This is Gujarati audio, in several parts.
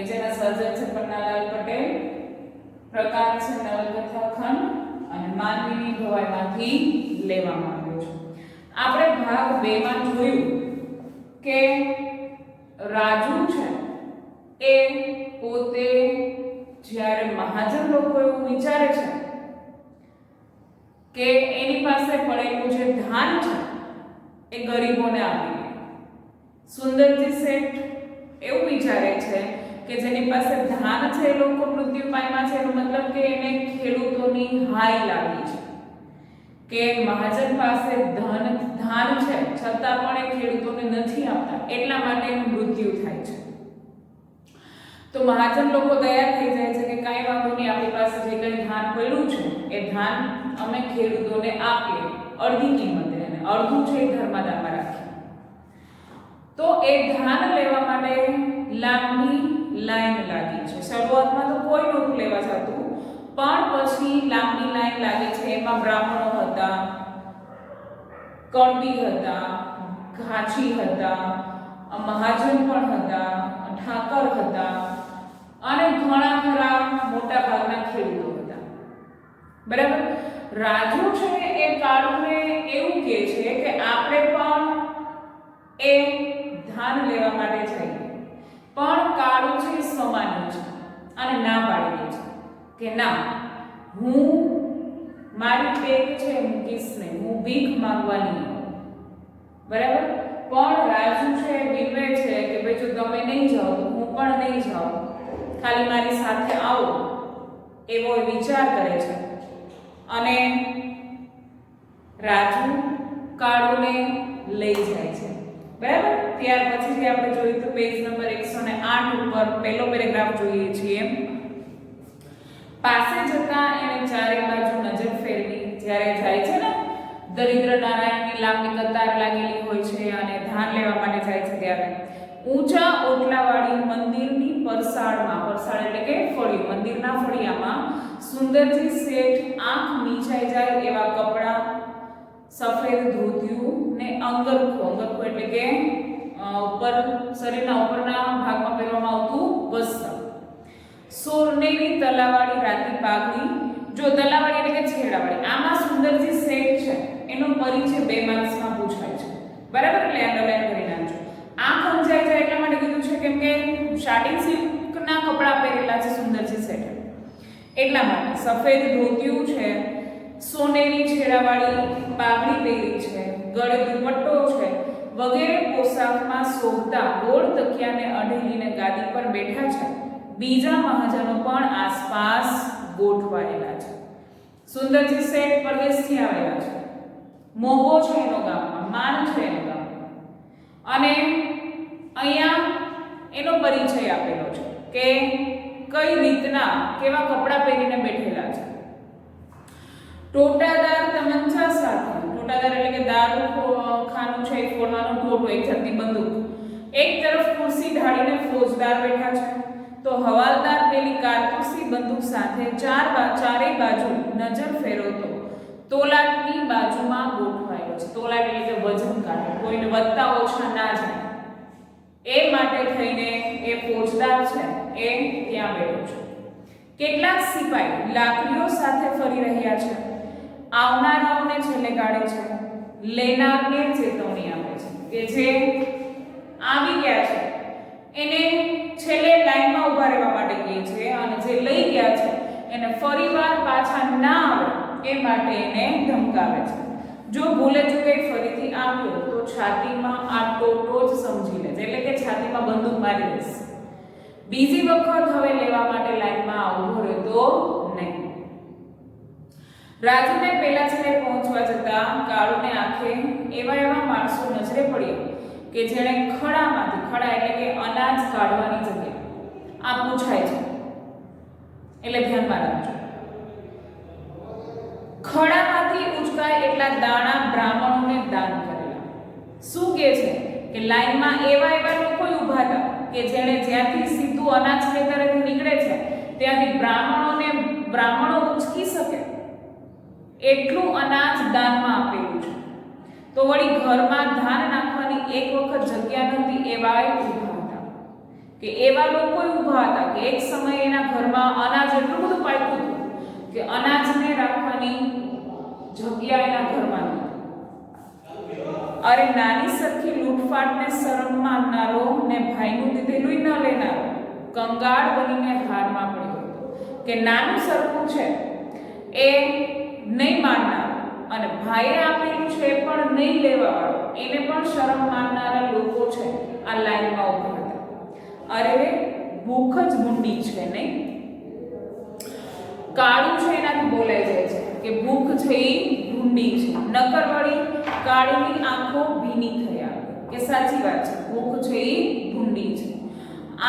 કે જેના સર્જક છે પન્નાલાલ પટેલ, પ્રકાર છે નવલકથા ખંડ અને માનવીની ભવાઈમાંથી લેવામાં આવ્યો છે. આપણે ભાગ 2 માં જોયું કે રાજુ છે એ પોતે જ્યારે મહાજન લોકો એવું વિચારે છે કે એની પાસે પડેલું જે ધાન છે એ ગરીબોને આપી દે. સુંદરજી શેઠ એવું વિચારે છે કે જેની પાસે ધાન છે એ લોકો મૃત્યુ પામ્યા છે, એનો મતલબ કે એને ખેડૂતોની હાય લાગી છે કે મહાજન પાસે ધાન છે છતાં પણ એ ખેડૂતોને નથી આપતા, એટલા માટે એનું મૃત્યુ થાય છે. તો મહાજન લોકો તૈયાર થઈ જાય છે કે કાંઈ વાંધો નહીં, આપણી પાસે જે કંઈ ધાન પડ્યું છે એ ધાન અમે ખેડૂતોને આપીએ અડધી કિંમતે, અને અડધું છે એ ધર્માદાનમાં રાખીએ. તો એ ધાન લેવા માટે લાંબી લાઈન લાગી છે. શરૂઆતમાં તો કોઈ નહોતું લેવા જતું, પણ પછી લાંબી લાઈન લાગી છે. એમાં બ્રાહ્મણો હતા, કણબી હતા, ઘાંચી હતા, મહાજન પણ હતા, ઠાકર હતા અને ઘણા ખરા મોટા ભાગના ખેડૂતો હતા. બરાબર. રાજુ છે એ કાળુને એવું કહે છે કે આપણે પણ એ ધાન લેવા માટે જઈએ, પણ કાળુ છે સમાન્ય છે અને ના પાડી દે છે કે ના, હું મારી પેટ છે મૂકીશ નહીં, હું ભીખ માંગવાની. બરાબર. પણ રાજુ છે વિનવે છે કે ભાઈ જો તમે નહીં જાઓ તો હું પણ નહીં જાઉં, ખાલી મારી સાથે આવો, એવો વિચાર કરે છે. અને રાજુ કાળુને લઈ જાય છે. બરાબર. ત્યાર પછી આપણે જોયું તો પેજ નંબર 108 ઉપર પહેલો પેરેગ્રાફ જોઈએ છીએ. પાસે જતા એને ચારે બાજુ નજર ફેરવી. જ્યારે જાય છે ને, દરિદ્ર નારાયણની લાંબી કતાર લાગેલી હોય છે અને ધાન લેવા માટે જાય છે, ત્યારે ઊંચા ઓટલાવાળી મંદિરની પરસાળમાં, પરસાળ એટલે કે ફળિયું, મંદિરના ફળિયામાં સુંદરજી શેઠ આંખ મીંચાઈ જાય એવા કપડાં, સફેદ ધોતિયું ને અંગરખો, અંગરખો એટલે કે ઉપર શરીરના ઉપરના ભાગમાં પહેરવામાં આવતું વસ્ત્ર, સોનેરી તલાવાળી રાતી પાઘડી. જો તલાવાળી એટલે કે છેડાવાળી, આમાં સુંદરજી શેઠ છે એનો પરિચય 2 માર્ક્સમાં પૂછાય છે. બરાબર. એટલે અંડરલાઈન કરી નાખજો. આંખ અંજાઈ જાય એટલા માટે કીધું છે કેમ કે શાટિંગ સિલ્કના કપડાં પહેરેલા છે સુંદરજી શેઠે, એટલા માટે. સફેદ ધોતિયું છે, સોનેરી છેડાવાળી પાઘડી પહેરી છે, ગળે દુપટ્ટો છે વગેરે પોશાકમાં શોભતા ગોળ તકિયાને અઢેલીને ગાદી પર બેઠા છે. બીજા મહાજનો પણ આસપાસ ગોઠવાયેલા છે. સુંદરજી શેઠ પરદેશથી આવેલા છે, મોભો છે એનો ગામમાં, માન છે એનો ગામમાં, અને અહીંયા એનો પરિચય આપેલો છે કે કઈ રીતના કેવા કપડાં પહેરીને બેઠેલા છે. ટોટાદાર તમંચા સાથે, ટોટાદાર એટલે કે દારૂ ખાનું છે એ ફોડવાનો ટોટો, એક જાતની બંદૂક, એક તરફ ખુરશી ઢાળીને ફોજદાર બેઠા છે, તો હવાલદાર પેલી કારતૂસી બંદૂક સાથે ચારેય બાજુ નજર ફેરવતો તોલાટની બાજુમાં ગોઠવાયેલો છે. તોલાટ એટલે કે વજન કાંટો, કોઈને વધતા ઓછા ના જાય એ માટે થઈને એ ફોજદાર છે એ ત્યાં બેઠો છે. કેટલાક સિપાઈ લાકડીઓ સાથે ફરી રહ્યા છે. આવનારાઓને છેલ્લે કાઢે છે, લેનારને ચેતવણી આપે છે કે જે આવી ગયા છે એને છેલ્લે લાઈનમાં ઊભા રહેવા માટે કહે છે, અને જે લઈ ગયા છે એને ફરીવાર પાછા ના આવે એ માટે એને ધમકાવે છે. જો ભૂલે ચૂકે ફરીથી આવ્યો તો છાતીમાં આ ટોટો જ સમજી લે, એટલે કે છાતીમાં બંદૂક મારી દેશે. બીજી વખત હવે લેવા માટે લાઈનમાં ઊભો રહેતો નહીં. રાજુને પેલા છેડે પહોંચવા જતા કાળુને આંખે એવા માણસો નજરે પડ્યા કે જેણે ખડામાંથી, ખડા એટલે કે અનાજ કાઢવાની જગ્યા, આ પૂછાય છે એટલે ધ્યાનમાં રાખજો. ખડામાંથી ઉચકાય એટલા દાણા બ્રાહ્મણોને દાન કરેલા. શું કહે છે કે લાઈનમાં એવા લોકો ઊભા હતા કે જેણે જ્યાંથી સીધું અનાજ ખેતરેથી નીકળે છે ત્યાંથી બ્રાહ્મણો ઉચકી શકે એટલું અનાજ દાનમાં આપેલું છે. તો વળી ઘરમાં ધાન નાખવાની એક વખત જગ્યા નથી એવાય ઊભા હતા. કે એવા લોકો ઊભા હતા કે એક સમયે એના ઘરમાં અનાજ એટલું બધું પાક્યું હતું કે અનાજને રાખવાની જગ્યા એના ઘરમાં નહોતી. અરે નાની સરખી લૂંટફાટને શરમ માનનારો ને ભાઈનું દીધેલું ન લેનારો કંગાળ બનીને હારમાં પડ્યો હતો કે નાનું સરખું છે એ નહીં માનનારો અને ભાઈએ આપેલું છે એ પણ નહીં લેવા વાળો એને પણ શરમ માનનારા લોકો છે આ લાઈનમાં ઊભા હતા. અરે ભૂખ જ મૂંડી છે નહીં. કાળું છે એનાથી બોલાઈ જાય છે કે ભૂખ છે એ ભૂંડી છે. નકર વળી કાળીની આંખો ભીની થયા કે સાચી વાત છે ભૂખ છે એ ભૂંડી છે.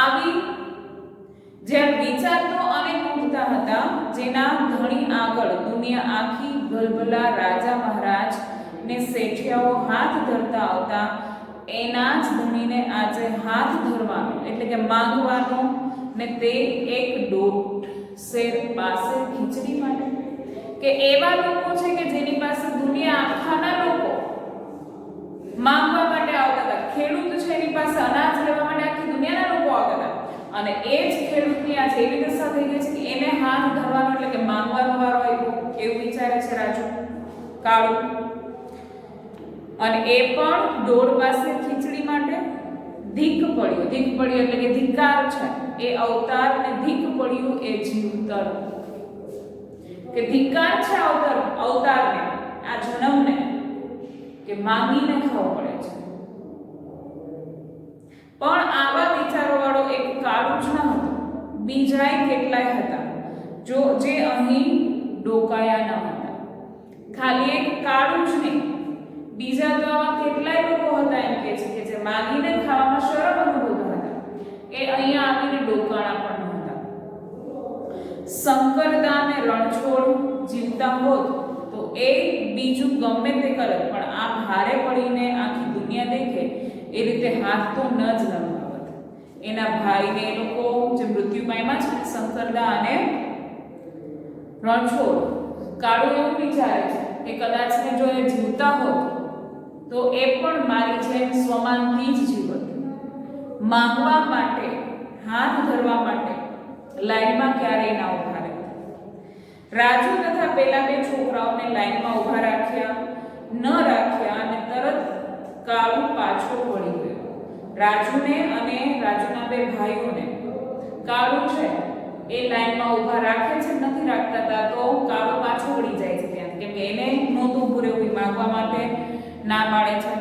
આવી જેમ વિચાર તો અનેક ઉઠતા હતા જેના ધણી આગળ દુનિયા આખી ભલભલા રાજા મહારાજ ને શેઠિયાઓ હાથ ધરતા આવતા એના જ ધણીને આજે હાથ ધરવાનો એટલે કે માંગવાનો ને તે એક દોઢ શેર પાસે ખીચડી માટે કે એવા લોકો છે કે જેની પાસે દુનિયા આખાના લોકો માંગવા માટે આવતા હતા. ખેડૂત છે એની પાસે અનાજ લેવા માટે આખી દુનિયાના લોકો આવતા હતા અને એ જ ખેડૂતની આજે એવી દશા થઈ ગઈ છે કે એને હાથ ધરવાનો એટલે કે માંગવાનો વારો આવ્યો એવું વિચારે છે રાજુ કાળું. અને એ પણ દોડ પાસે ખીચડી માટે ધીક પડ્યો એટલે કે ધિક્કાર છે એ અવતાર ને ધીક પડ્યું એ જીવતર કે ધિક્કાર છે અવતારને આ જન્મને કે માંગીને ખાવું પડે છે. પણ આવા વિચારો વાળો એક કાળું જ ન હતો, બીજાય કેટલાય હતા જે અહીં ડોકાયા ન હતા. ખાલી એક કાળું જ નહીં બીજા તો આવા કેટલાય લોકો હતા એમ કે છે કે જે માંગીને ખાવામાં શરમ અનુભવતા હતા એ અહીંયા આવીને ડોકાણા પણ ન હતા. શંકરદા ને રણછોડ જીવતા હોત તો એ બીજું ગમે તે કરત પણ આ ભારે પડીને આખી દુનિયા દેખે એ રીતે હાથ તો ન જ લંબાવત. એના ભાઈને એ લોકો જે મૃત્યુ પામ્યા છે શંકરદા અને રણછોડ કાળું એવું વિચારે છે કે કદાચ ને જો એ જીવતા હોત તો એ પણ મારી જેમ સ્વમાનથી જ જીવત. માંગવા માટે હાથ ધરવા માટે લાઈનમાં ક્યારેય ના ઉભા રહે. રાજુ તથા પેલા બે છોકરાઓને લાઈનમાં ઉભા રાખ્યા અને તરત કાળું પાછો વળી ગયો. રાજુને અને રાજુના બે ભાઈઓને કાળું છે એ લાઈનમાં ઉભા રાખે છે નથી રાખતા હતા તો કાળું પાછો વળી જાય છે ત્યાં કેમ કે એને નહોતું ઊભું રહેવું માંગવા માટે ના પાડે છે.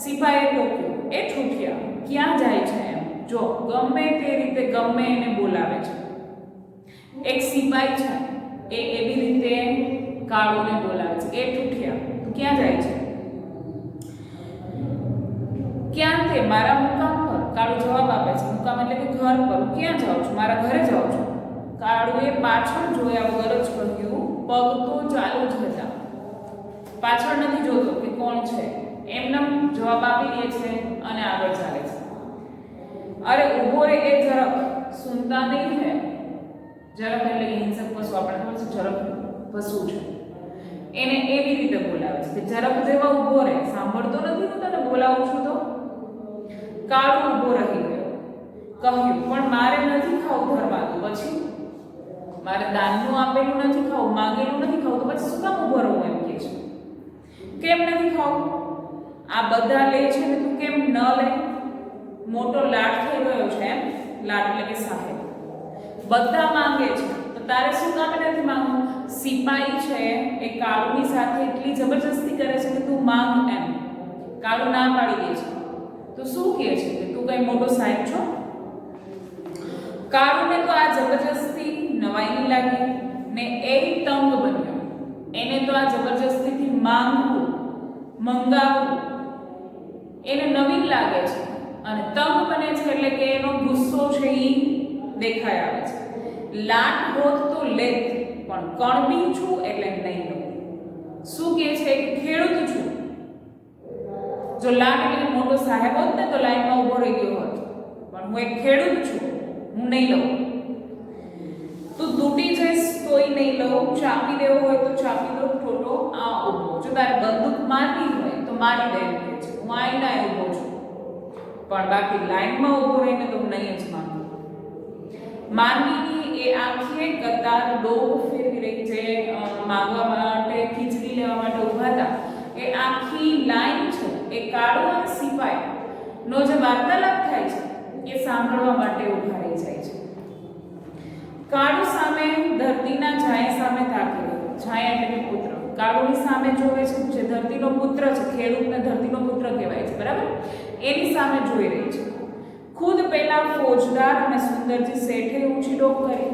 સિપાહીએ ટોક્યું એ ઠૂઠિયા ક્યાં જાય છે એમ જો ગમે તે રીતે ગમે એને બોલાવે છે. એક સિપાહી છે એ એવી રીતે કાળુને બોલાવે છે એ ઠૂઠિયા તું ક્યાં જાય છે? ક્યાં તે? મારા મુકામ પર. કાળું જવાબ આપે છે મુકામ એટલે કે ઘર પર. ક્યાં જાઉં છું? મારા ઘરે જાઉં છું. કાળુએ પાછળ જોયા વગર જ કહ્યું પગ તો ચાલુ જ હતા. પાછળ નથી જોતો કે કોણ છે એમનેમ જવાબ આપી દે છે અને આગળ ચાલે છે. અરે ઊભો રે એ જરાક સુનતા નહીં હે. જરાક એટલે હિંસક પશુ આપણે ખબર છે જરાક પશુ છે એને એવી રીતે બોલાવે છે કે જરાક જેવા ઊભો રહે સાંભળતો નથી હું તને બોલાવું છું તો. કાળું ઊભો રહી ગયો કહ્યું પણ મારે નથી ખાવું ધરવાનું પછી મારે દાનનું આપેલું નથી ખાવું માંગેલું નથી ખાવું તો પછી શું કામ ઊભો રહું એમ કે છે. કેમ નથી ખાવું? આ બધા લે છે ને તું કેમ ન લે? મોટો લાડ થઈ ગયો છે એમ. લાડ એટલે કે સાહેબ બધા માંગે છે તો તારે શું કામ નથી માંગવું? સિપાહી છે એ કાળુની સાથે એટલી જબરજસ્તી કરે છે કે તું માંગ એમ. કાળું ના પાડી દે છે તો શું કહે છે કે તું કઈ મોટો સાહેબ છો? કાળુને તો આ જબરજસ્તી નવાઈ લાગી ને એ તંગ બન્યો. એને તો આ જબરજસ્તીથી મંગાવવું એને નવીન લાગે છે અને તંગ બને છે એટલે કે એનો ગુસ્સો છે એ દેખાય આવે છે. લાટ હોત તો લેત પણ કણબી છું એટલે નહીં લો. શું કહે છે કે ખેડૂત છું. જો લાટ એટલે મોટો સાહેબ હોત ને તો લાઈનમાં ઊભો રહી ગયો હોત પણ હું એક ખેડૂત છું હું નહીં લઉં. તું તૂટી જઈશ તોય નહીં લઉં. ચાપી દેવો હોય તો ચાપી દો ઠોટો આ ઊભો. જો તારે બંદૂક મારવી હોય તો મારી દે છે હું આઈને ઊભો છું. પણ બાકી લાઈનમાં ઊભો રહીને તો હું નહીં જ માંગુ. માનવીની એ આખી કતાર ડોક ફેરવી રહી છે, માંગવા માટે ખીચડી લેવા માટે ઊભા હતા. એ આખી લાઈન છે એ કાળુ અને સિપાઈ નો જે વાર્તાલાપ થાય છે એ સાંભળવા માટે ઊભા રહી જાય છે. કાળુ સામે ધરતીના છાયા સામે તાકી રહ્યો. છાયા એટલે કે પુત્ર. કાળુની સામે જોવે છે, જે ધરતીનો પુત્ર છે, ખેડૂતને ધરતીનો પુત્ર કહેવાય છે, બરાબર? એની સામે જોઈ રહી છે. ખુદ પેલા ફોજદાર અને સુંદરજી શેઠે ઊંચી ડોક કરી.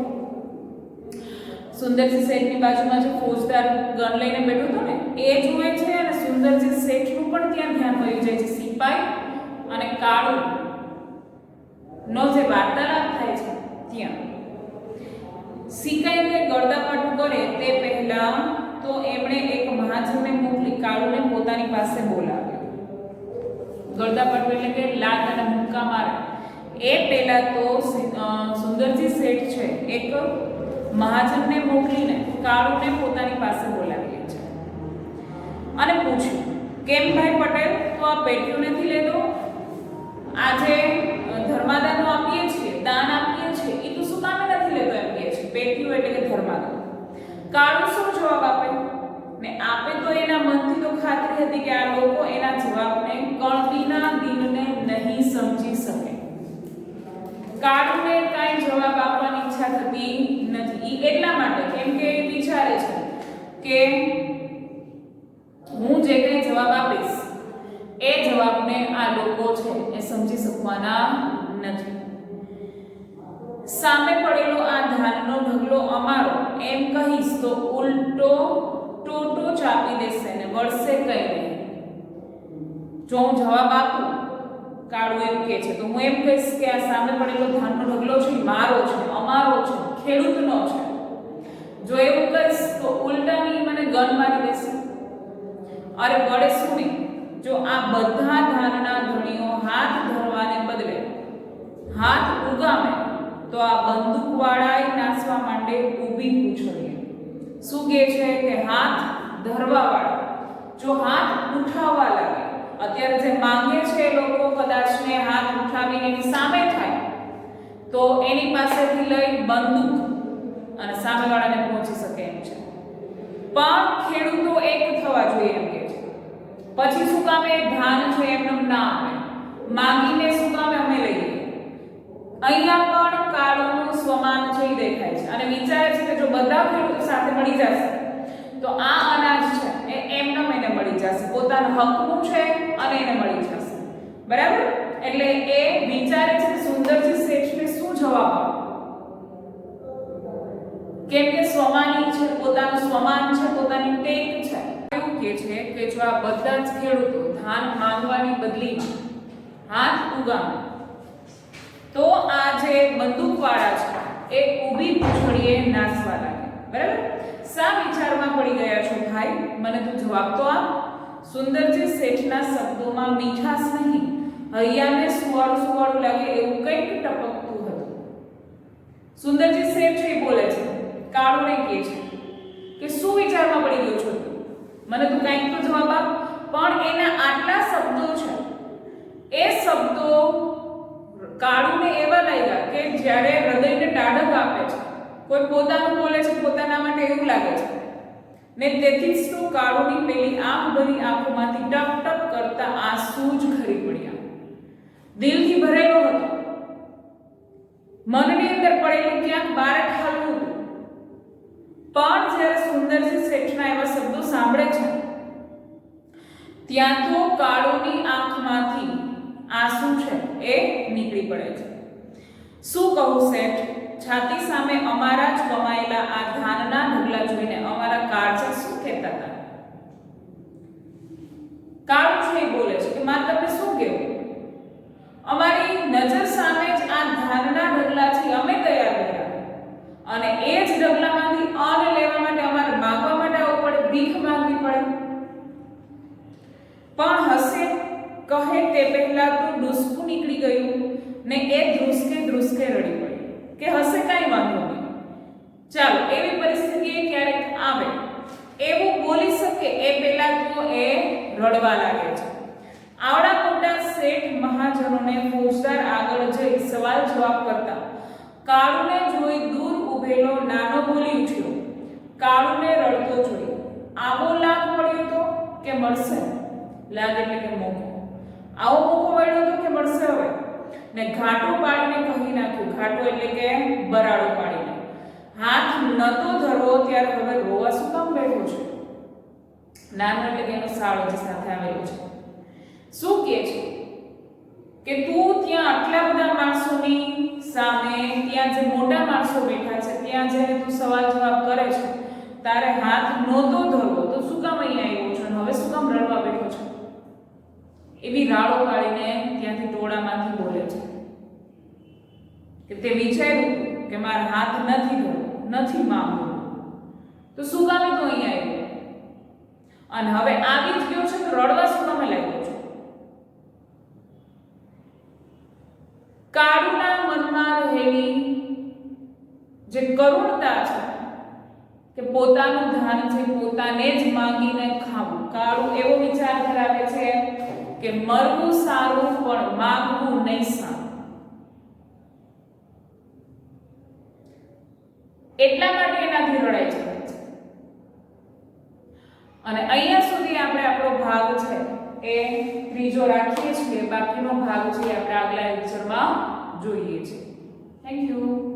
સુંદરજી શેઠની બાજુમાં જે ફોજદાર ગન લઈને બેઠો હતો ને એ જુએ છે, અને સુંદરજી શેઠનું પણ ત્યાં ધ્યાન વયું જાય છે. સિપાઈ અને કાળુ નો જે વાર્તાલાપ થાય છે ત્યાં સિકાઈને ગળદાપાટું કરે તે પહેલા તો એમણે એક મહાજનને મોકલી કાળુને પોતાની પાસે બોલાવ્યો. ગળદાપાટું એટલે કે લાત અને મુક્કા મારે. એ પહેલા તો સુંદરજી શેઠ છે એક મહાજનને મોકલીને કાળુને પોતાની પાસે બોલાવી લે છે અને પૂછ્યું, કેમ ભાઈ પટેલ, તો આ પેટ્યું નથી લેતો? આજે ધર્માદાનો આપીએ છીએ, દાન આપીએ છીએ, એ તો શું કામે નથી લેતો એમ કહે છે. પેટ્યું એટલે કે ધર્માદાન. કાળુ શું જવાબ આપે? ને આપે તો એના મનથી તો ખાતરી હતી કે આ લોકો એના જવાબને કણબીના દિનને નહીં સમજી શકે. કાળુને કાંઈ જવાબ આપવાની ઈચ્છા થતી નથી. એટલા માટે કેમ કે એ વિચારે છે કે હું જે કંઈ જવાબ આપીશ એ જવાબને આ લોકો છે એ સમજી શકવાના નથી. સામે પડેલો આ ધાનનો ઢગલો અમારો એમ કહીશ તો ઉલટો ટોટો ચાપી દેશે ને વળશે કઈ નહીં. જો હું જવાબ આપું, કાળુ એમ કહે છે, તો હું એમ કહીશ કે આ સામે પડેલો ધાનનો ઢગલો છે મારો છે, અમારો છે, ખેડૂતનો છે. જો એવું કહીશ તો ઉલટાની મને ગન મારી દેશે. અરે વળે શું નહીં, જો આ બધા ધાનના ધણીઓ હાથ ધરવાને બદલે હાથ ઉગામે તો આ બંદૂકવાળાએ નાસવા માટે ઊભી પૂછડીએ. શું કહે છે કે હાથ ધરવાવાળા જો હાથ ઉઠાવવા લાગે, અત્યારે જે માંગે છે લોકો કદાચને હાથ ઉઠાવીને એની સામે થાય તો એની પાસેથી લઈ બંદૂક અને સામેવાળાને પહોંચી શકે એમ છે. પણ ખેડૂતો એક થવા જોઈએ એમ કે છે. પછી શું કામે ધાન છે એમને ના આપે, માંગીને શું કામે અમે લઈએ. અહીંયા પણ કાળુનું સ્વમાન છે એ દેખાય છે અને વિચારે છે કે જો બધા ખેડૂતો સાથે મળી જશે તો આ અનાજ છે એ એમને મળી જશે, પોતાના હકનું છે અને એને મળી જશે, બરાબર? એટલે એ વિચારે છે કે સુંદરજી શેઠને શું જવાબ આપો, કેમ કે સ્વમાની છે, પોતાનું સ્વમાન છે, પોતાની ટેક છે. એવું કહે છે કે જો આ બધા જ ખેડૂતો ધાન માંગવાની બદલીમાં હાથ ઉગામે તો આ જે બંદૂકવાળા છે એ ઊભી પૂછડીએ નાસવા લાગે, બરાબર? શા વિચારમાં પડી ગયા છો ભાઈ, મને તું જવાબ તો આપ. સુંદરજી શેઠના શબ્દોમાં મીઠાશ નહીં, હૈયાને સુવાળું સુવાળું લાગે એવું કંઈક ટપકતું હતું. સુંદરજી શેઠ છે બોલે છે, કાળુને કહે છે કે શું વિચારમાં પડી ગયો છો તું, મને તું કંઈક તો જવાબ આપ. પણ એના આટલા શબ્દો છે એ શબ્દો કાળુને એવા લાગ્યા કે જ્યારે હૃદયને ટાઢક આપે છે, કોઈ પોતાનું બોલે છે પોતાના માટે એવું લાગે છે ને તેથી જ તો કાળુની પેલી આંખ ભરી આંખોમાંથી ટપ ટપ કરતા આંસુ જ ખરી પડ્યા. દિલથી ભરેલો હતો, મનની અંદર પડેલું ક્યાંક બહાર ઠાલવું હતું. પણ જ્યારે સુંદરજી શેઠના એવા શબ્દો સાંભળે છે ત્યાં તો કાળુની આંખમાંથી આંસુ છે એ નીકળી પડે છે. શું કહું શેઠ, છાતી સામે અમારા જ કમાયેલા આ ધાનના ઢગલા જોઈને અમારા કાળજા શું કહેતા હતા. કાળુ છે બોલે છે કે મારે તમને શું કહેવું, અમારી નજર સામે જ આ ધાનના ઢગલા છે અમે તૈયાર કર્યા અને એ જ ઢગલામાંથી અન્ન લેવા માટે અમારે માંગવા માટે આવવું પડે, ભીખ માંગવી પડે. પણ હશે કહે તે પહેલા તો ડૂસકું નીકળી ગયું ને એ ધ્રુસકે ધ્રુસકે રડી પડી કે હશે કાંઈ વાંધો નહીં, ચાલો એવી પરિસ્થિતિ ક્યારેક આવે એવું બોલી શકે એ પહેલા તો એ રડવા લાગે છે. આવડા મોટા શેઠ મહાજનોને ફોજદાર આગળ જઈ સવાલ જવાબ કરતા કાળુને જોઈ દૂર ઊભેલો નાનો બોલી ઉઠ્યો. કાળુને રડતો જોઈ આવો લાગ મળ્યો તો કે મળશે? લાગ એટલે કે મોકો. આવો મોકો મળ્યો તો કે મળશે હવે? ને ઘાટો પાડીને કહી નાખ્યું. ઘાટો એટલે કે બરાડો પાડીને. હાથ નતો ધરવો ત્યારે હવે રોવા શું કામ બેઠો છે? નાનો એટલે કે એનો સાળો જે સાથે આવેલો છે. શું કહે છે કે તું ત્યાં આટલા બધા માણસોની સામે, ત્યાં જે મોટા માણસો બેઠા છે ત્યાં જઈને તું સવાલ જવાબ કરે છે, તારે હાથ નહોતો ધરવો તો શું કામ અહીંયા આવ્યો છે? હવે શું કામ રડવા બેઠો છે? એવી રાડો પાડીને ત્યાંથી ટોળામાંથી બોલે છે કે તે વિચાર્યું કે મારા હાથ નથી ધરવો, નથી માંગવો, તો શું કામ તો અહીંયા આવ્યો? અને હવે આવી જ ગયો છે તો રડવા શું કામે લાગ્યો છે? કાળુના મનમાં રહેલી જે કરુણતા છે કે પોતાનું ધાન છે પોતાને જ માંગીને ખાવું, કાળુ એવો વિચાર ધરાવે છે કે મરવું સારું પણ માંગવું નહીં સારું. એટલા માટે એનાથી રડાઈ જાય છે. અને અહીંયા સુધી આપણે આપણો ભાગ છે એ ત્રીજો રાખીએ છીએ. બાકીનો ભાગ છે આપણે આગલા લેક્ચરમાં જોઈએ છીએ. Thank you.